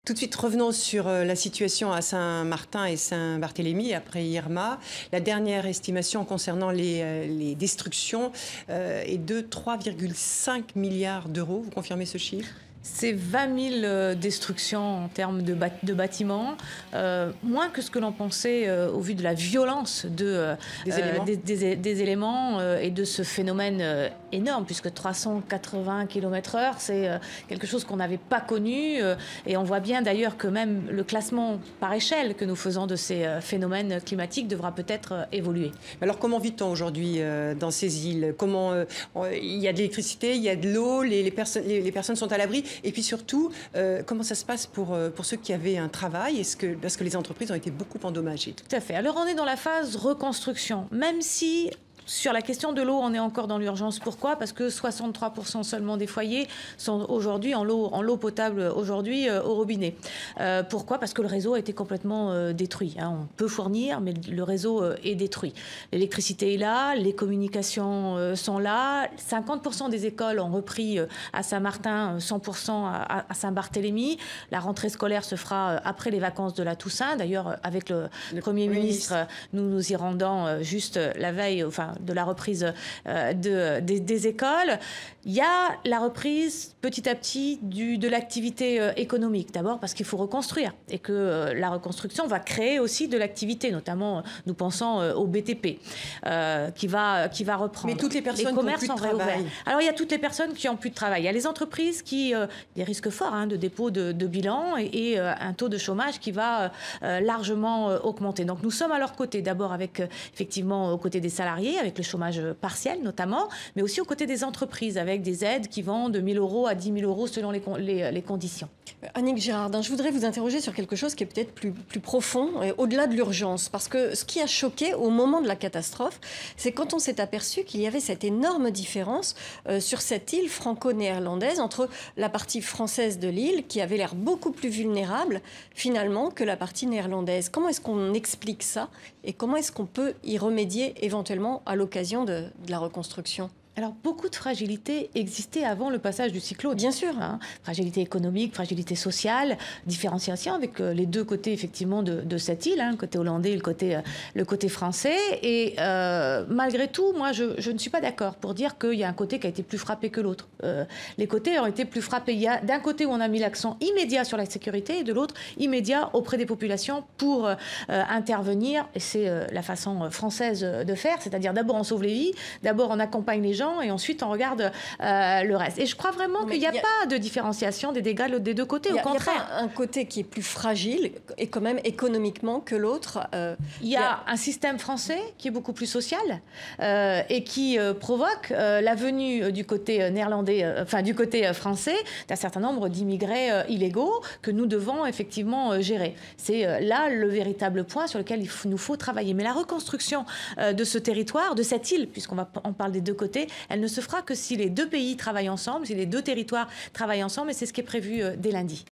Tout de suite, revenons sur la situation à Saint-Martin et Saint-Barthélemy après Irma. La dernière estimation concernant les destructions est de 3,5 milliards d'euros. Vous confirmez ce chiffre ? C'est 20 000 destructions en termes de bâtiments, moins que ce que l'on pensait au vu de la violence des éléments et de ce phénomène énorme, puisque 380 km/h, c'est quelque chose qu'on n'avait pas connu. Et on voit bien d'ailleurs que même le classement par échelle que nous faisons de ces phénomènes climatiques devra peut-être évoluer. Alors comment vit-on aujourd'hui dans ces îles ? Comment il y a de l'électricité, il y a de l'eau, les personnes sont à l'abri. Et puis surtout, comment ça se passe pour ceux qui avaient un travail parce que les entreprises ont été beaucoup endommagées. Tout à fait. Alors on est dans la phase reconstruction, même si sur la question de l'eau, on est encore dans l'urgence. Pourquoi ? Parce que 63% seulement des foyers sont aujourd'hui en l'eau potable aujourd'hui au robinet. Pourquoi ? Parce que le réseau a été complètement détruit. On peut fournir, mais le réseau est détruit. L'électricité est là, les communications sont là. 50% des écoles ont repris à Saint-Martin, 100% à Saint-Barthélemy. La rentrée scolaire se fera après les vacances de la Toussaint. D'ailleurs, avec le Premier ministre, nous nous y rendons juste la veille, de la reprise des écoles. Il y a la reprise petit à petit de l'activité économique. D'abord parce qu'il faut reconstruire et que la reconstruction va créer aussi de l'activité, notamment nous pensons au BTP qui va reprendre. Mais toutes les personnes qui n'ont plus de travail. Alors il y a toutes les personnes qui n'ont plus de travail. Il y a les entreprises qui des risques forts de dépôt de bilan et un taux de chômage qui va largement augmenter. Donc nous sommes à leur côté, d'abord avec effectivement aux côtés des salariés, avec le chômage partiel notamment, mais aussi aux côtés des entreprises, avec des aides qui vont de 1 000 euros à 10 000 euros selon les conditions. Annick Girardin, je voudrais vous interroger sur quelque chose qui est peut-être plus profond, et au-delà de l'urgence. Parce que ce qui a choqué au moment de la catastrophe, c'est quand on s'est aperçu qu'il y avait cette énorme différence sur cette île franco-néerlandaise entre la partie française de l'île, qui avait l'air beaucoup plus vulnérable finalement que la partie néerlandaise. Comment est-ce qu'on explique ça et comment est-ce qu'on peut y remédier éventuellement à l'occasion de la reconstruction ? Alors, beaucoup de fragilité existait avant le passage du cyclone. Bien sûr. Fragilité économique, fragilité sociale, différenciation avec les deux côtés, effectivement, de cette île, le côté hollandais et le côté français. Et malgré tout, moi, je ne suis pas d'accord pour dire qu'il y a un côté qui a été plus frappé que l'autre. Les côtés ont été plus frappés. Il y a d'un côté où on a mis l'accent immédiat sur la sécurité et de l'autre, immédiat auprès des populations pour intervenir. Et c'est la façon française de faire, c'est-à-dire d'abord on sauve les vies, d'abord on accompagne les gens, et ensuite on regarde le reste. Et je crois vraiment qu'il n'y a pas de différenciation des dégâts des deux côtés, au contraire. Il y a pas un côté qui est plus fragile, et quand même économiquement, que l'autre. Il y a un système français qui est beaucoup plus social et qui provoque la venue du côté néerlandais, du côté français, d'un certain nombre d'immigrés illégaux que nous devons effectivement gérer. C'est là le véritable point sur lequel nous faut travailler. Mais la reconstruction de ce territoire, de cette île, puisqu'on parle des deux côtés, elle ne se fera que si les deux pays travaillent ensemble, si les deux territoires travaillent ensemble, et c'est ce qui est prévu dès lundi.